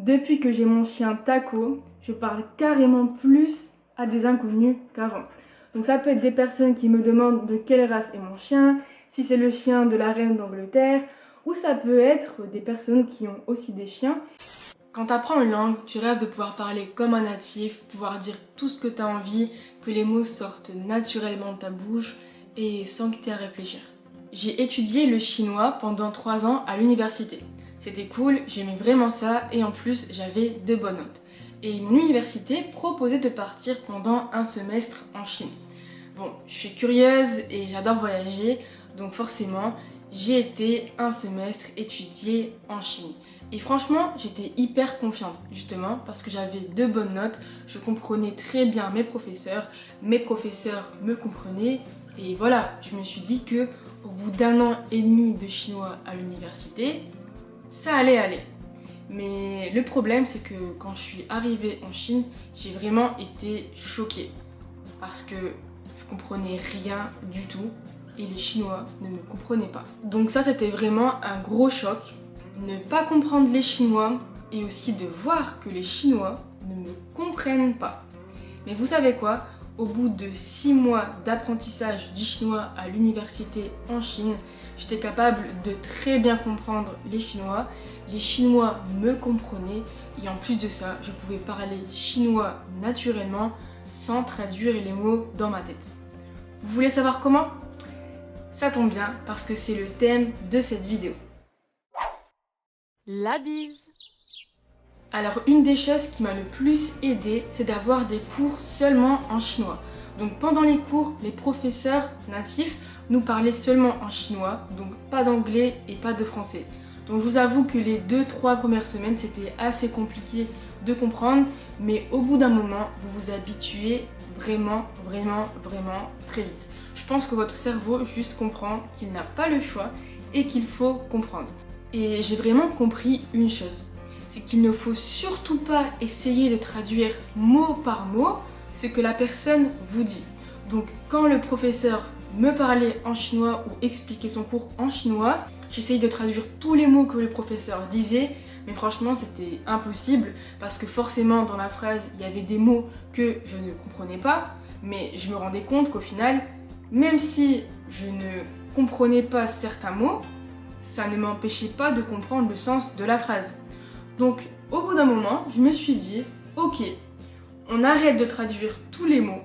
Depuis que j'ai mon chien Taco, je parle carrément plus à des inconnus qu'avant. Donc ça peut être des personnes qui me demandent de quelle race est mon chien, si c'est le chien de la reine d'Angleterre, ou ça peut être des personnes qui ont aussi des chiens. Quand tu apprends une langue, tu rêves de pouvoir parler comme un natif, pouvoir dire tout ce que tu as envie, que les mots sortent naturellement de ta bouche et sans que tu aies à réfléchir. J'ai étudié le chinois pendant 3 ans à l'université. C'était cool, j'aimais vraiment ça et en plus j'avais de bonnes notes. Et mon université proposait de partir pendant un semestre en Chine. Bon, je suis curieuse et j'adore voyager, donc forcément j'ai été un semestre étudier en Chine. Et franchement, j'étais hyper confiante, justement, parce que j'avais de bonnes notes, je comprenais très bien mes professeurs me comprenaient, et voilà, je me suis dit que au bout d'1 an et demi de chinois à l'université, ça allait aller. Mais le problème, c'est que quand je suis arrivée en Chine, j'ai vraiment été choquée, parce que je comprenais rien du tout, et les Chinois ne me comprenaient pas. Donc ça, c'était vraiment un gros choc. Ne pas comprendre les Chinois et aussi de voir que les Chinois ne me comprennent pas. Mais vous savez quoi? Au bout de 6 mois d'apprentissage du chinois à l'université en Chine, j'étais capable de très bien comprendre les Chinois me comprenaient et en plus de ça, je pouvais parler chinois naturellement sans traduire les mots dans ma tête. Vous voulez savoir comment? Ça tombe bien parce que c'est le thème de cette vidéo. La bise. Alors une des choses qui m'a le plus aidé, c'est d'avoir des cours seulement en chinois. Donc pendant les cours, les professeurs natifs nous parlaient seulement en chinois, donc pas d'anglais et pas de français. Donc je vous avoue que les 2-3 premières semaines, c'était assez compliqué de comprendre, mais au bout d'un moment, vous vous habituez vraiment très vite. Je pense que votre cerveau juste comprend qu'il n'a pas le choix et qu'il faut comprendre. Et j'ai vraiment compris une chose, c'est qu'il ne faut surtout pas essayer de traduire mot par mot ce que la personne vous dit. Donc quand le professeur me parlait en chinois ou expliquait son cours en chinois, j'essayais de traduire tous les mots que le professeur disait, mais franchement c'était impossible parce que forcément dans la phrase il y avait des mots que je ne comprenais pas, mais je me rendais compte qu'au final, même si je ne comprenais pas certains mots, ça ne m'empêchait pas de comprendre le sens de la phrase. Donc au bout d'un moment, je me suis dit, ok, on arrête de traduire tous les mots,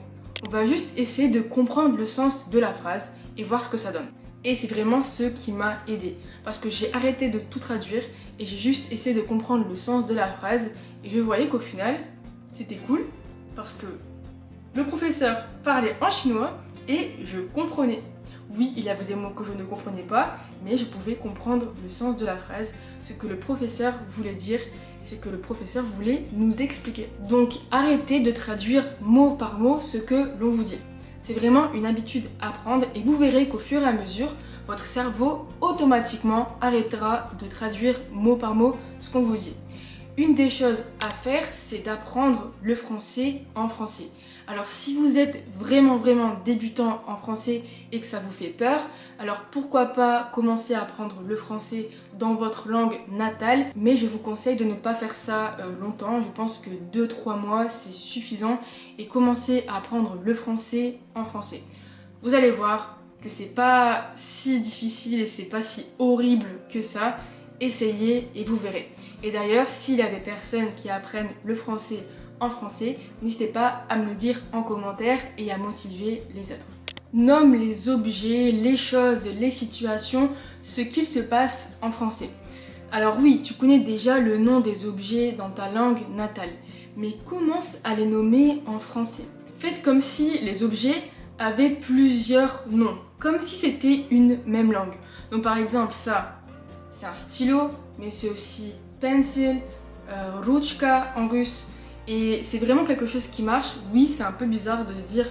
on va juste essayer de comprendre le sens de la phrase et voir ce que ça donne. Et c'est vraiment ce qui m'a aidé parce que j'ai arrêté de tout traduire et j'ai juste essayé de comprendre le sens de la phrase et je voyais qu'au final, c'était cool parce que le professeur parlait en chinois et je comprenais. Oui, il y avait des mots que je ne comprenais pas, mais je pouvais comprendre le sens de la phrase, ce que le professeur voulait dire, ce que le professeur voulait nous expliquer. Donc arrêtez de traduire mot par mot ce que l'on vous dit. C'est vraiment une habitude à prendre et vous verrez qu'au fur et à mesure, votre cerveau automatiquement arrêtera de traduire mot par mot ce qu'on vous dit. Une des choses à faire, c'est d'apprendre le français en français. Alors si vous êtes vraiment débutant en français et que ça vous fait peur, alors pourquoi pas commencer à apprendre le français dans votre langue natale, mais je vous conseille de ne pas faire ça longtemps, je pense que 2-3 mois c'est suffisant et commencer à apprendre le français en français. Vous allez voir que c'est pas si difficile et c'est pas si horrible que ça. Essayez et vous verrez. Et d'ailleurs, s'il y a des personnes qui apprennent le français en français, n'hésitez pas à me le dire en commentaire et à motiver les autres. Nomme les objets, les choses, les situations, ce qu'il se passe en français. Alors oui, tu connais déjà le nom des objets dans ta langue natale, mais commence à les nommer en français. Faites comme si les objets avaient plusieurs noms, comme si c'était une même langue. Donc par exemple, ça, c'est un stylo, mais c'est aussi pencil, rutschka en russe. Et c'est vraiment quelque chose qui marche. Oui, c'est un peu bizarre de se dire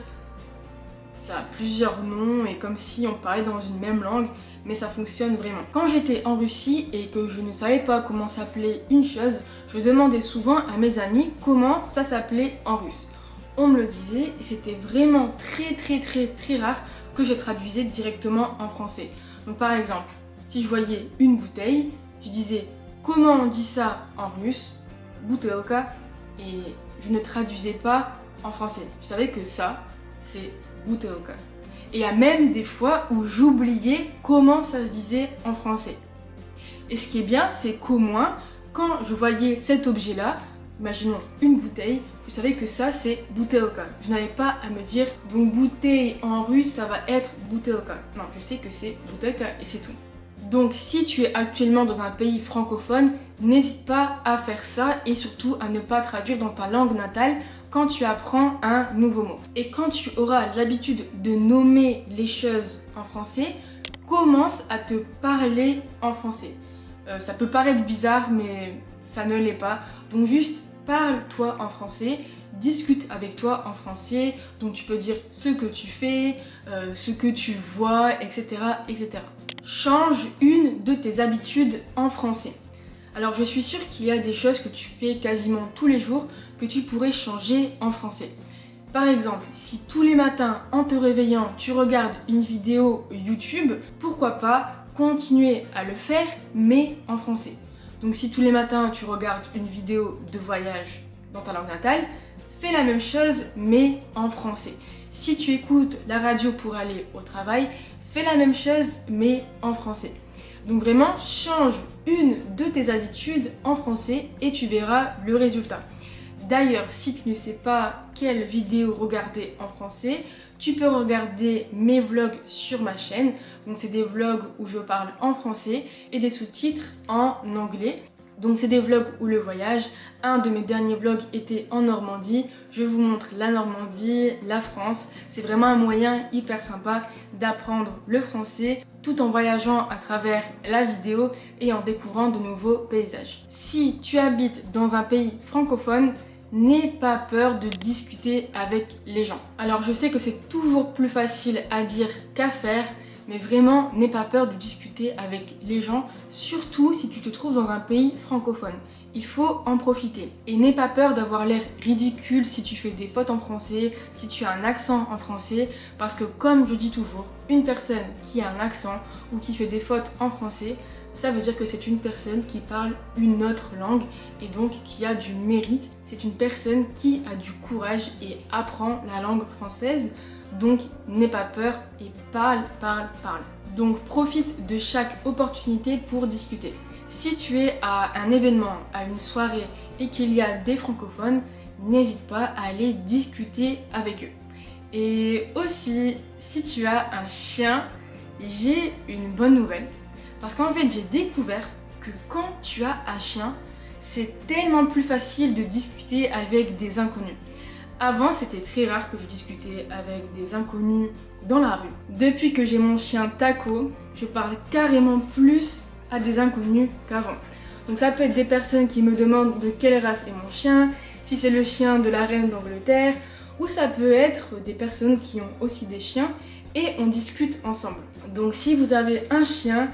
ça a plusieurs noms et comme si on parlait dans une même langue, mais ça fonctionne vraiment. Quand j'étais en Russie et que je ne savais pas comment s'appelait une chose, je demandais souvent à mes amis comment ça s'appelait en russe. On me le disait et c'était vraiment très rare que je traduisais directement en français. Donc par exemple, si je voyais une bouteille, je disais comment on dit ça en russe, buteoka et je ne traduisais pas en français. Je savais que ça, c'est buteoka. Et il y a même des fois où j'oubliais comment ça se disait en français. Et ce qui est bien, c'est qu'au moins, quand je voyais cet objet-là, imaginons une bouteille, je savais que ça c'est buteoka. Je n'avais pas à me dire donc bouteille en russe ça va être buteoka. Non, je sais que c'est buteoka et c'est tout. Donc si tu es actuellement dans un pays francophone, n'hésite pas à faire ça et surtout à ne pas traduire dans ta langue natale quand tu apprends un nouveau mot. Et quand tu auras l'habitude de nommer les choses en français, commence à te parler en français. Ça peut paraître bizarre mais ça ne l'est pas. Donc juste parle-toi en français, discute avec toi en français. Donc tu peux dire ce que tu fais, ce que tu vois, etc., etc. Change une de tes habitudes en français. Alors je suis sûre qu'il y a des choses que tu fais quasiment tous les jours que tu pourrais changer en français. Par exemple, si tous les matins en te réveillant tu regardes une vidéo YouTube, pourquoi pas continuer à le faire mais en français. Donc si tous les matins tu regardes une vidéo de voyage dans ta langue natale, fais la même chose mais en français. Si tu écoutes la radio pour aller au travail, fais la même chose mais en français. Donc vraiment, change une de tes habitudes en français et tu verras le résultat. D'ailleurs, si tu ne sais pas quelle vidéo regarder en français, tu peux regarder mes vlogs sur ma chaîne. Donc c'est des vlogs où je parle en français et des sous-titres en anglais. Donc c'est des vlogs où le voyage. Un de mes derniers vlogs était en Normandie. Je vous montre la Normandie, la France. C'est vraiment un moyen hyper sympa d'apprendre le français tout en voyageant à travers la vidéo et en découvrant de nouveaux paysages. Si tu habites dans un pays francophone, n'aie pas peur de discuter avec les gens. Alors je sais que c'est toujours plus facile à dire qu'à faire, mais vraiment n'aie pas peur de discuter avec les gens, surtout si tu te trouves dans un pays francophone. Il faut en profiter. Et n'aie pas peur d'avoir l'air ridicule si tu fais des fautes en français, si tu as un accent en français, parce que comme je dis toujours, une personne qui a un accent ou qui fait des fautes en français, ça veut dire que c'est une personne qui parle une autre langue et donc qui a du mérite. C'est une personne qui a du courage et apprend la langue française. Donc n'aie pas peur et parle. Donc profite de chaque opportunité pour discuter. Si tu es à un événement, à une soirée et qu'il y a des francophones, n'hésite pas à aller discuter avec eux. Et aussi, si tu as un chien, j'ai une bonne nouvelle. Parce qu'en fait, j'ai découvert que quand tu as un chien, c'est tellement plus facile de discuter avec des inconnus. Avant, c'était très rare que je discutais avec des inconnus dans la rue. Depuis que j'ai mon chien Taco, je parle carrément plus à des inconnus qu'avant. Donc ça peut être des personnes qui me demandent de quelle race est mon chien, si c'est le chien de la reine d'Angleterre, ou ça peut être des personnes qui ont aussi des chiens et on discute ensemble. Donc si vous avez un chien,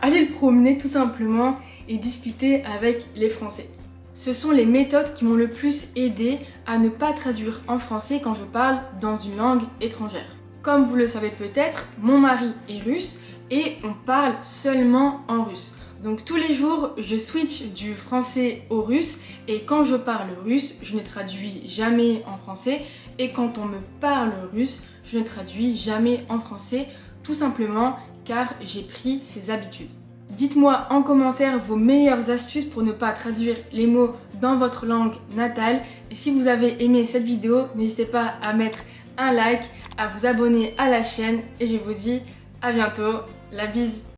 allez le promener tout simplement et discuter avec les Français. Ce sont les méthodes qui m'ont le plus aidé à ne pas traduire en français quand je parle dans une langue étrangère. Comme vous le savez peut-être, mon mari est russe et on parle seulement en russe. Donc tous les jours, je switch du français au russe et quand je parle russe, je ne traduis jamais en français et quand on me parle russe, je ne traduis jamais en français, tout simplement car j'ai pris ces habitudes. Dites-moi en commentaire vos meilleures astuces pour ne pas traduire les mots dans votre langue natale. Et si vous avez aimé cette vidéo, n'hésitez pas à mettre un like, à vous abonner à la chaîne et je vous dis à bientôt. La bise!